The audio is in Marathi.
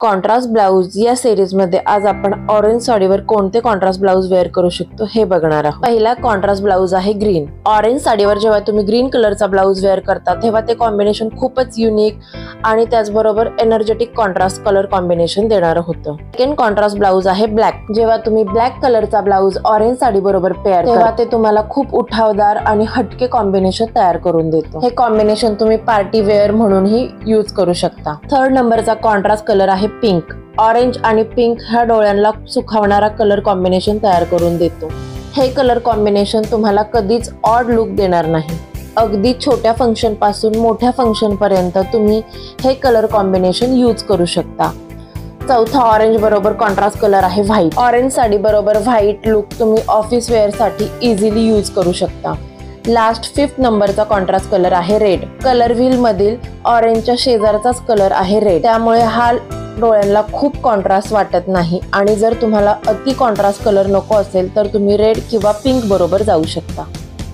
कॉन्ट्रास्ट ब्लाउज या सिरीज मध्ये आज आपण ऑरेंज साडीवर कोणते कॉन्ट्रास्ट ब्लाउज वेअर करू शकतो हे बघणार आहोत। पहिला कॉन्ट्रास्ट ब्लाउज आहे ग्रीन। ऑरेंज साडीवर जेव्हा तुम्ही ग्रीन कलरचा ब्लाउज वेअर करता तेव्हा ते कॉम्बिनेशन खूपच युनिक आणि त्याचबरोबर एनर्जेटिक कॉन्ट्रास्ट कलर कॉम्बिनेशन देणार होतं। सेकंड कॉन्ट्रास्ट ब्लाउज आहे ब्लॅक। जेव्हा तुम्ही ब्लॅक कलरचा ब्लाउज ऑरेंज साडी बरोबर पेअर तेव्हा ते तुम्हाला खूप उठावदार आणि हटके कॉम्बिनेशन तयार करून देतो। हे कॉम्बिनेशन तुम्ही पार्टी वेअर म्हणूनही यूज करू शकता। थर्ड नंबरचा कॉन्ट्रास्ट कलर आहे पिंक। ऑरेंज आणि पिंक ह्या डोळ्यांना सुखावणारा कलर कॉम्बिनेशन तयार करून देतो। हे कलर कॉम्बिनेशन तुम्हाला कधीच ऑड लुक देणार नाही। अगदी छोट्या फंक्शन पासून मोठ्या फंक्शन पर्यंत तुम्ही हे कलर कॉम्बिनेशन यूज करू शकता। चौथा ऑरेंज बरोबर कॉन्ट्रास्ट कलर आहे व्हाईट। ऑरेंज साडी बरोबर व्हाईट लुक तुम्ही ऑफिस वेअर साठी इझिली यूज करू शकता। लास्ट फिफ्थ नंबरचा कॉन्ट्रास्ट कलर आहे रेड। कलर व्हील मधील ऑरेंजच्या शेजारचाच कलर आहे रेड, त्यामुळे हा डोळ्यांना खूप कॉन्ट्रास्ट वाटत नाही आणि जर तुम्हाला अति कॉन्ट्रास्ट कलर नको असेल तर तुम्ही रेड किंवा पिंक बरोबर जाऊ शकता।